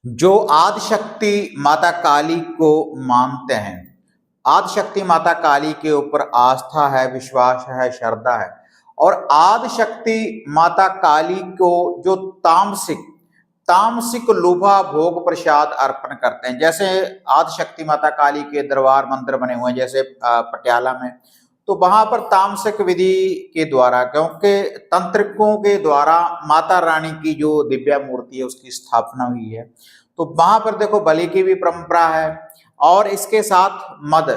जो आदिशक्ति माता काली को मानते हैं, आदिशक्ति माता काली के ऊपर आस्था है, विश्वास है, श्रद्धा है, और आदिशक्ति माता काली को जो तामसिक तामसिक लोभा भोग प्रसाद अर्पण करते हैं। जैसे आदिशक्ति माता काली के दरबार मंदिर बने हुए हैं, जैसे पटियाला में, तो वहां पर तामसिक विधि के द्वारा, क्योंकि तंत्रिकों के द्वारा माता रानी की जो दिव्या मूर्ति है उसकी स्थापना हुई है, तो वहां पर देखो बलि की भी परंपरा है, और इसके साथ मद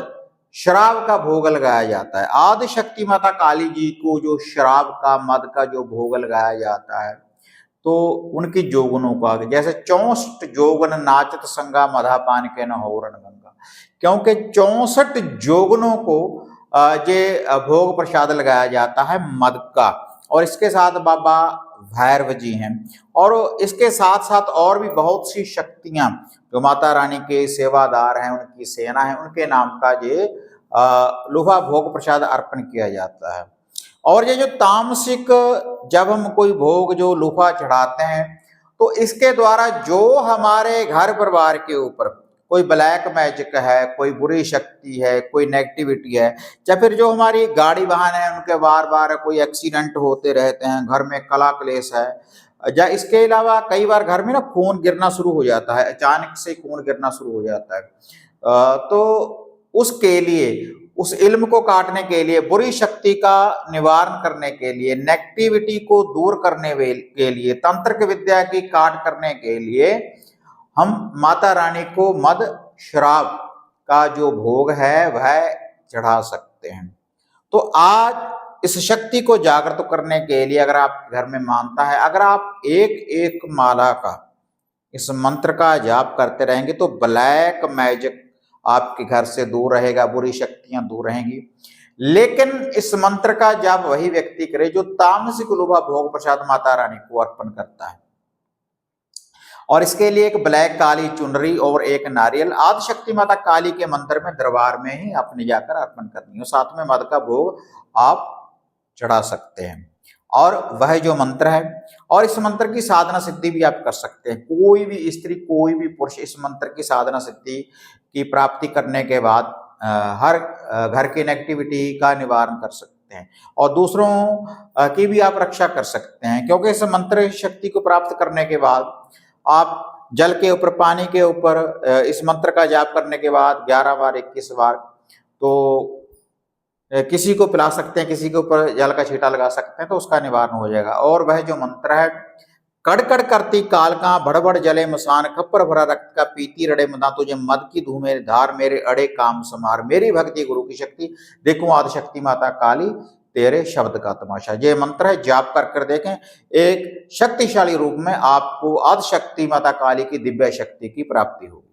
शराब का भोग लगाया जाता है। आदिशक्ति माता काली जी को जो शराब का, मद का जो भोग लगाया जाता है, तो उनकी जोगनों को आगे, जैसे 64 जोगन नाचत संगा मधा पान के न होरन गंगा, क्योंकि 64 जोगनों को जे भोग प्रसाद लगाया जाता है मद का। और इसके साथ बाबा भैरव जी हैं, और इसके साथ साथ और भी बहुत सी शक्तियां जो माता रानी के सेवादार हैं, उनकी सेना है, उनके नाम का ये लोहा भोग प्रसाद अर्पण किया जाता है। और ये जो तामसिक, जब हम कोई भोग जो लोहा चढ़ाते हैं, तो इसके द्वारा जो हमारे घर परिवार के ऊपर कोई ब्लैक मैजिक है, कोई बुरी शक्ति है, कोई नेगेटिविटी है, या फिर जो हमारी गाड़ी वाहन है उनके बार बार कोई एक्सीडेंट होते रहते हैं, घर में कला क्लेश है, या इसके अलावा कई बार घर में ना खून गिरना शुरू हो जाता है, अचानक से खून गिरना शुरू हो जाता है, तो उसके लिए, उस इल्म को काटने के लिए, बुरी शक्ति का निवारण करने के लिए, नेगेटिविटी को दूर करने के लिए, तंत्रिक विद्या की काट करने के लिए हम माता रानी को मद शराब का जो भोग है वह चढ़ा सकते हैं। तो आज इस शक्ति को जागृत करने के लिए, अगर आप घर में मानता है, अगर आप एक एक माला का इस मंत्र का जाप करते रहेंगे, तो ब्लैक मैजिक आपके घर से दूर रहेगा, बुरी शक्तियां दूर रहेंगी। लेकिन इस मंत्र का जाप वही व्यक्ति करे जो तामसिक लोभा भोग प्रसाद माता रानी को अर्पण करता है। और इसके लिए एक ब्लैक काली चुनरी और एक नारियल आदिशक्ति माता काली के मंदिर में, दरबार में ही आपने जाकर अर्पण करनी है। साथ में मद का भोग आप चढ़ा सकते हैं। और वह जो मंत्र है, और इस मंत्र की साधना सिद्धि भी आप कर सकते हैं। कोई भी स्त्री, कोई भी पुरुष इस मंत्र की साधना सिद्धि की प्राप्ति करने के बाद हर घर की नेगेटिविटी का निवारण कर सकते हैं, और दूसरों की भी आप रक्षा कर सकते हैं। क्योंकि इस मंत्र शक्ति को प्राप्त करने के बाद आप जल के ऊपर, पानी के ऊपर इस मंत्र का जाप करने के बाद 11 बार, 21 बार, तो किसी को पिला सकते हैं, किसी के ऊपर जल का छींटा लगा सकते हैं, तो उसका निवारण हो जाएगा। और वह जो मंत्र है, कड़कड़ करती कालका भड़बड़ जले मसान, खप्पर भरा रक्त का पीती रड़े मदा, तुझे मद की धूमे धार मेरे अड़े काम समार, मेरी भक्ति गुरु की शक्ति देखूं आदिशक्ति माता काली तेरे शब्द का तमाशा। ये मंत्र है, जाप कर कर देखें, एक शक्तिशाली रूप में आपको आदिशक्ति माता काली की दिव्य शक्ति की प्राप्ति हो।